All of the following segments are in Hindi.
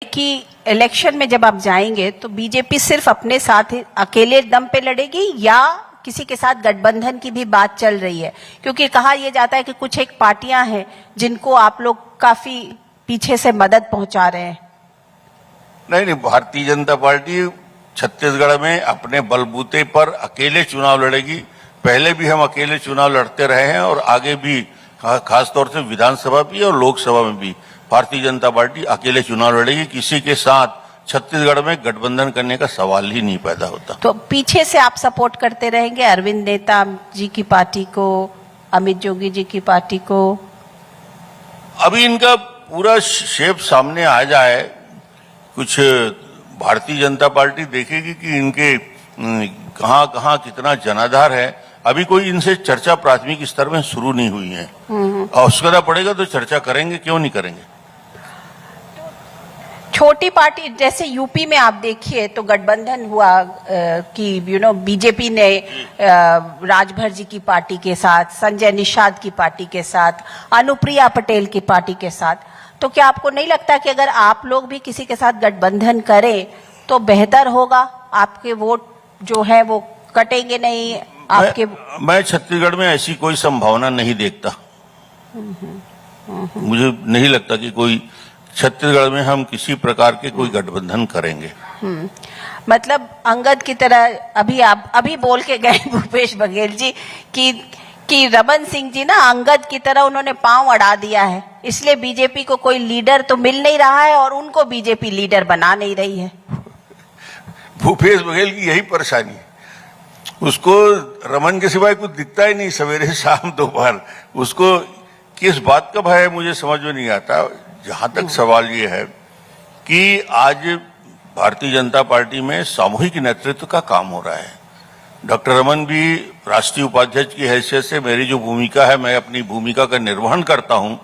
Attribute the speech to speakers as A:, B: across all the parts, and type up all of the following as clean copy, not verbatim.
A: कि इलेक्शन में जब आप जाएंगे तो बीजेपी सिर्फ अपने साथ अकेले दम पे लड़ेगी या किसी के साथ गठबंधन की भी बात चल रही है? क्योंकि कहा यह जाता है कि कुछ एक पार्टियां हैं जिनको आप लोग काफी पीछे से मदद पहुंचा रहे हैं।
B: नहीं, भारतीय जनता पार्टी छत्तीसगढ़ में अपने बलबूते पर अकेले चुनाव लड़ेगी। पहले भी हम अकेले चुनाव लड़ते रहे हैं और आगे भी, खासतौर से विधानसभा भी और लोकसभा में भी भारतीय जनता पार्टी अकेले चुनाव लड़ेगी। किसी के साथ छत्तीसगढ़ में गठबंधन करने का सवाल ही नहीं पैदा होता।
A: तो पीछे से आप सपोर्ट करते रहेंगे अरविंद नेता जी की पार्टी को, अमित जोगी जी की पार्टी को?
B: अभी इनका पूरा शेप सामने आ जाए, कुछ भारतीय जनता पार्टी देखेगी कि इनके कहां कहां कितना जनाधार है। अभी कोई इनसे चर्चा प्राथमिक स्तर में शुरू नहीं हुई है। आवश्यकता पड़ेगा तो चर्चा करेंगे, क्यों नहीं करेंगे।
A: छोटी पार्टी जैसे यूपी में आप देखिए तो गठबंधन हुआ कि बीजेपी ने राजभर जी की पार्टी के साथ, संजय निषाद की पार्टी के साथ, अनुप्रिया पटेल की पार्टी के साथ। तो क्या आपको नहीं लगता कि अगर आप लोग भी किसी के साथ गठबंधन करें तो बेहतर होगा? आपके वोट जो है वो कटेंगे नहीं आपके?
B: मैं छत्तीसगढ़ में ऐसी कोई संभावना नहीं देखता। मुझे नहीं लगता कि कोई छत्तीसगढ़ में हम किसी प्रकार के कोई गठबंधन करेंगे।
A: मतलब अंगद की तरह अभी बोल के गए भूपेश बघेल जी कि रमन सिंह जी ना अंगद की तरह उन्होंने पांव अड़ा दिया है, इसलिए बीजेपी को कोई लीडर तो मिल नहीं रहा है और उनको बीजेपी लीडर बना नहीं रही है।
B: भूपेश बघेल की यही परेशानी है, उसको रमन के सिवाय कुछ दिखता ही नहीं, सवेरे शाम दोपहर। उसको किस बात का भय है मुझे समझ में नहीं आता। जहां तक सवाल ये है कि आज भारतीय जनता पार्टी में सामूहिक नेतृत्व का काम हो रहा है। डॉक्टर रमन भी राष्ट्रीय उपाध्यक्ष की हैसियत से मेरी जो भूमिका है, मैं अपनी भूमिका का निर्वहन करता हूं।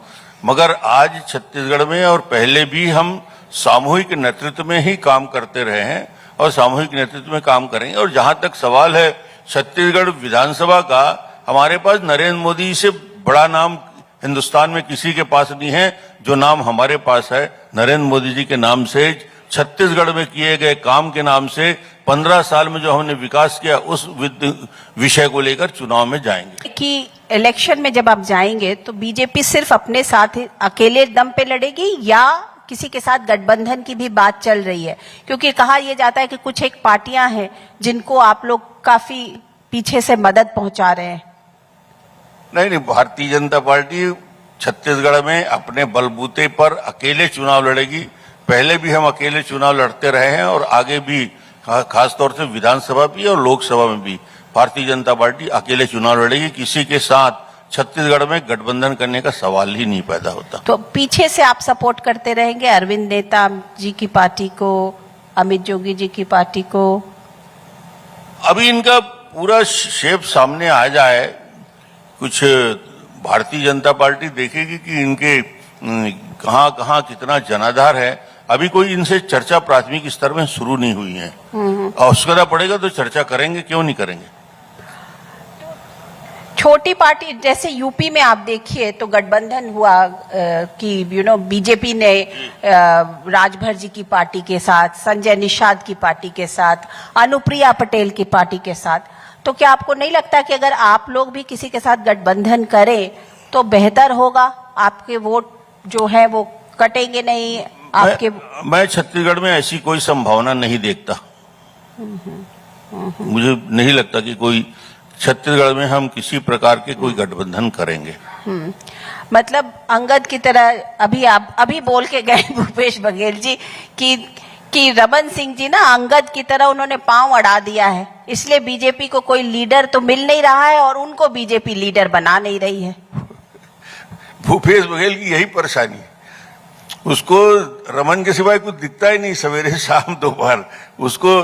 B: मगर आज छत्तीसगढ़ में और पहले भी हम सामूहिक नेतृत्व में ही काम करते रहे हैं और सामूहिक नेतृत्व में काम करेंगे। और जहां तक सवाल है छत्तीसगढ़ विधानसभा का, हमारे पास नरेंद्र मोदी से बड़ा नाम हिंदुस्तान में किसी के पास नहीं है। जो नाम हमारे पास है, नरेंद्र मोदी जी के नाम से, छत्तीसगढ़ में किए गए काम के नाम से, 15 साल में जो हमने विकास किया उस विषय को लेकर चुनाव में जाएंगे।
A: कि इलेक्शन में जब आप जाएंगे तो बीजेपी सिर्फ अपने साथ अकेले दम पे लड़ेगी या किसी के साथ गठबंधन की भी बात चल रही है? क्योंकि कहा यह जाता है कि कुछ एक पार्टियां हैं जिनको आप लोग काफी पीछे से मदद पहुंचा रहे हैं।
B: नहीं, भारतीय जनता पार्टी छत्तीसगढ़ में अपने बलबूते पर अकेले चुनाव लड़ेगी। पहले भी हम अकेले चुनाव लड़ते रहे हैं और आगे भी, खासतौर से विधानसभा भी और लोकसभा में भी भारतीय जनता पार्टी अकेले चुनाव लड़ेगी। किसी के साथ छत्तीसगढ़ में गठबंधन करने का सवाल ही नहीं पैदा होता।
A: तो पीछे से आप सपोर्ट करते रहेंगे अरविंद नेता जी की पार्टी को, अमित जोगी जी की पार्टी को?
B: अभी इनका पूरा शेप सामने आ जाए, कुछ भारतीय जनता पार्टी देखेगी कि इनके कहां कहां कितना जनाधार है। अभी कोई इनसे चर्चा प्राथमिक स्तर में शुरू नहीं हुई है। आवश्यकता पड़ेगा तो चर्चा करेंगे, क्यों नहीं करेंगे।
A: छोटी पार्टी जैसे यूपी में आप देखिए तो गठबंधन हुआ कि बीजेपी ने राजभर जी की पार्टी के साथ, संजय निषाद की पार्टी के साथ, अनुप्रिया पटेल की पार्टी के साथ। तो क्या आपको नहीं लगता कि अगर आप लोग भी किसी के साथ गठबंधन करें तो बेहतर होगा? आपके वोट जो है वो कटेंगे नहीं आपके?
B: मैं छत्तीसगढ़ में ऐसी कोई संभावना नहीं देखता। मुझे नहीं लगता कि कोई छत्तीसगढ़ में हम किसी प्रकार के कोई गठबंधन करेंगे।
A: मतलब अंगद की तरह अभी बोल के गए भूपेश बघेल जी कि रमन सिंह जी ना अंगद की तरह उन्होंने पांव अड़ा दिया है, इसलिए बीजेपी को कोई लीडर तो मिल नहीं रहा है और उनको बीजेपी लीडर बना नहीं रही है।
B: भूपेश बघेल की यही परेशानी है, उसको रमन के सिवाय कुछ दिखता ही नहीं, सवेरे शाम दोपहर। उसको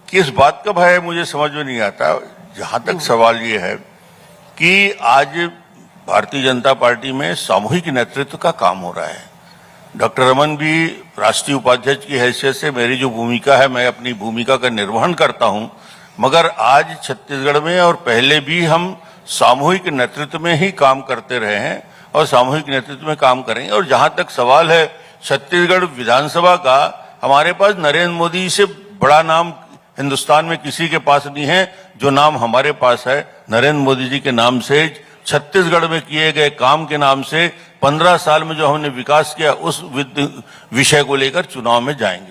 B: किस बात का भय है मुझे समझ में नहीं आता। जहां तक सवाल ये है कि आज भारतीय जनता पार्टी में सामूहिक नेतृत्व का काम हो रहा है। डॉक्टर रमन भी राष्ट्रीय उपाध्यक्ष की हैसियत से मेरी जो भूमिका है, मैं अपनी भूमिका का निर्वहन करता हूं। मगर आज छत्तीसगढ़ में और पहले भी हम सामूहिक नेतृत्व में ही काम करते रहे हैं और सामूहिक नेतृत्व में काम करेंगे। और जहां तक सवाल है छत्तीसगढ़ विधानसभा का हमारे पास नरेंद्र मोदी से बड़ा नाम हिंदुस्तान में किसी के पास नहीं है। जो नाम हमारे पास है नरेंद्र मोदी जी के नाम से, छत्तीसगढ़ में किए गए काम के नाम से, 15 साल में जो हमने विकास किया उस विषय को लेकर चुनाव में जाएंगे।